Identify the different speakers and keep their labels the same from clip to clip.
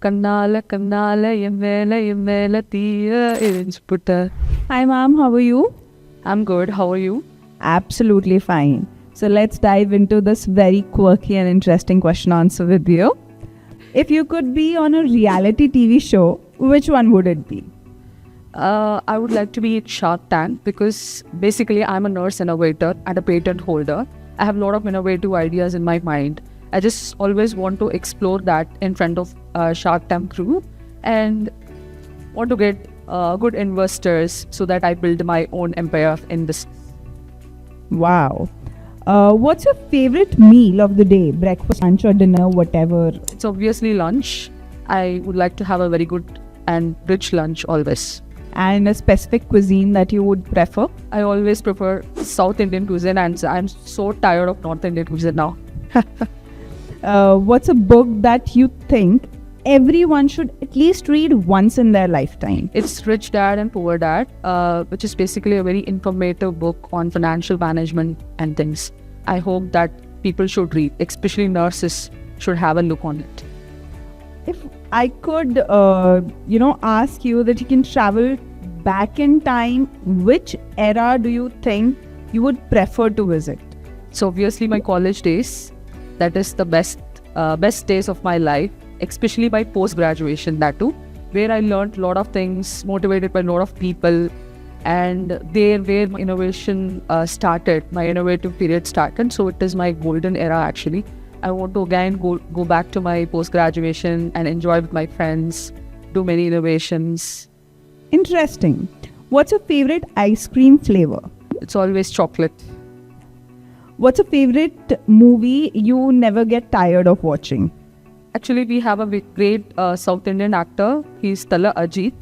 Speaker 1: Kannala kannala yemmela thiya putta.
Speaker 2: Hi ma'am, how are you?
Speaker 1: I'm good. How are you?
Speaker 2: Absolutely fine. So let's dive into this very quirky and interesting question answer with you. If you could be on a reality TV show, which one would it be?
Speaker 1: I would like to be at Shark Tank because basically I'm a nurse innovator and a patent holder. I have a lot of innovative ideas in my mind. I just always want to explore that in front of Shark Tank crew and want to get good investors so that I build my own empire in this.
Speaker 2: Wow. What's your favorite meal of the day? Breakfast, lunch or dinner, whatever?
Speaker 1: It's obviously lunch. I would like to have a very good and rich lunch always.
Speaker 2: And a specific cuisine that you would prefer?
Speaker 1: I always prefer South Indian cuisine and I'm so tired of North Indian cuisine now.
Speaker 2: What's a book that you think everyone should at least read once in their lifetime?
Speaker 1: It's Rich Dad and Poor Dad, which is basically a very informative book on financial management and things. I hope that people should read, especially nurses should have a look on it.
Speaker 2: If I could, ask you that you can travel back in time, which era do you think you would prefer to visit?
Speaker 1: So obviously my college days, that is the best days of my life, especially by post-graduation, that too, where I learned a lot of things, motivated by a lot of people, and there where my innovation started, my innovative period started. So it is my golden era actually. I want to again go back to my post-graduation and enjoy with my friends, do many innovations.
Speaker 2: Interesting. What's your favorite ice cream flavor?
Speaker 1: It's always chocolate.
Speaker 2: What's a favorite movie you never get tired of watching?
Speaker 1: Actually, we have a great South Indian actor. He's Tala Ajit.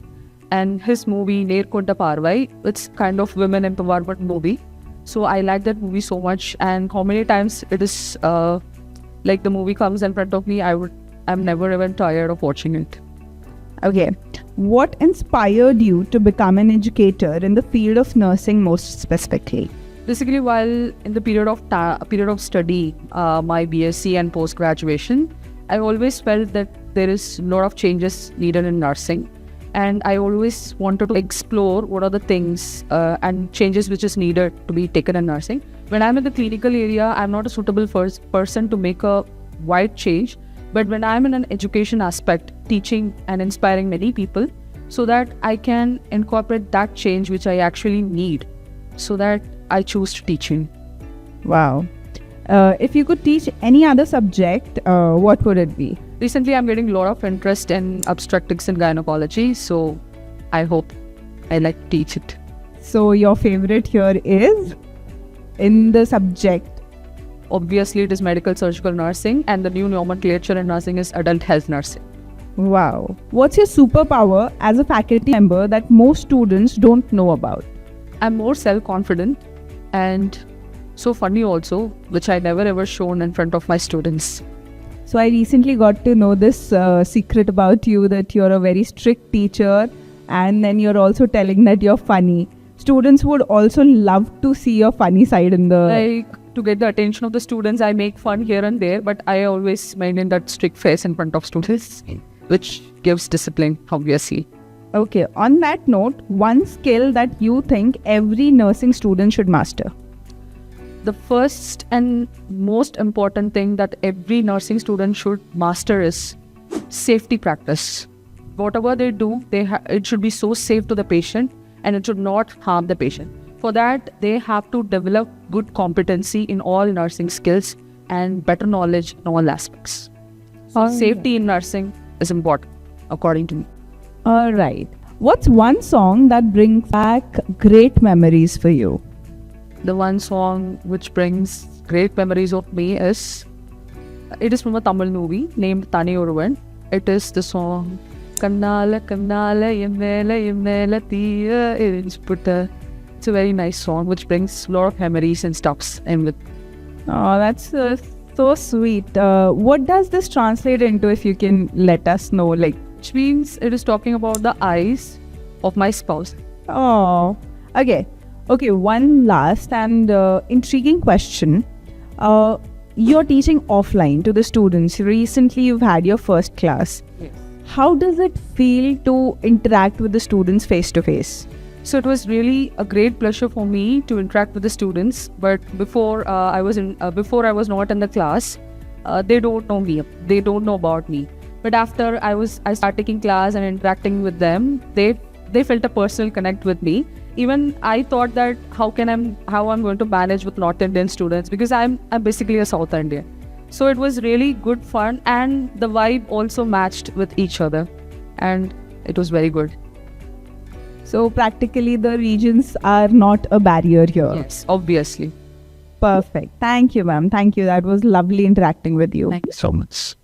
Speaker 1: And his movie, Nerkonda Parvai, it's kind of women empowerment movie. So I like that movie so much. And how many times it is like the movie comes in front of me, I'm never even tired of watching it.
Speaker 2: Okay. What inspired you to become an educator in the field of nursing most specifically?
Speaker 1: Basically, while in the period of study, my BSc and post-graduation, I always felt that there is a lot of changes needed in nursing. And I always wanted to explore what are the things and changes which is needed to be taken in nursing. When I'm in the clinical area, I'm not a suitable person to make a wide change. But when I'm in an education aspect, teaching and inspiring many people, so that I can incorporate that change which I actually need, so that I choose to teaching.
Speaker 2: Wow. If you could teach any other subject, what would it be?
Speaker 1: Recently, I'm getting a lot of interest in obstetrics and gynecology, so I hope I like to teach it.
Speaker 2: So your favorite here is in the subject?
Speaker 1: Obviously, it is medical surgical nursing, and the new nomenclature in nursing is adult health nursing.
Speaker 2: Wow. What's your superpower as a faculty member that most students don't know about?
Speaker 1: I'm more self-confident and so funny also, which I never ever shown in front of my students.
Speaker 2: So I recently got to know this secret about you, that you're a very strict teacher and then you're also telling that you're funny. Students would also love to see your funny side in the...
Speaker 1: Like, to get the attention of the students, I make fun here and there, but I always maintain that strict face in front of students, which gives discipline, obviously.
Speaker 2: Okay, on that note, one skill that you think every nursing student should master?
Speaker 1: The first and most important thing that every nursing student should master is safety practice. Whatever they do, it should be so safe to the patient and it should not harm the patient. For that, they have to develop good competency in all nursing skills and better knowledge in all aspects. So safety in nursing is important, according to me.
Speaker 2: All right. What's one song that brings back great memories for you?
Speaker 1: The one song which brings great memories of me is, it is from a Tamil movie named Thani Oruvan. It is the song Kannala kannala yemmela thiya putta. It's a very nice song which brings a lot of memories and stuffs in with.
Speaker 2: Oh, that's so sweet. What does this translate into, if you can let us know?
Speaker 1: Which means it is talking about the eyes of my spouse.
Speaker 2: Oh, okay. Okay, one last and intriguing question. You're teaching offline to the students. Recently, you've had your first class.
Speaker 1: Yes.
Speaker 2: How does it feel to interact with the students face to face?
Speaker 1: So it was really a great pleasure for me to interact with the students. But before I was not in the class, they don't know me. They don't know about me. But after I started taking class and interacting with them, they felt a personal connect with me. Even I thought that how I'm going to manage with North Indian students, because I'm basically a South Indian. So it was really good fun, and the vibe also matched with each other, and it was very good.
Speaker 2: So practically the regions are not a barrier here.
Speaker 1: Yes, obviously.
Speaker 2: Perfect. Thank you, ma'am. Thank you. That was lovely interacting with you.
Speaker 1: Thank you
Speaker 3: So much.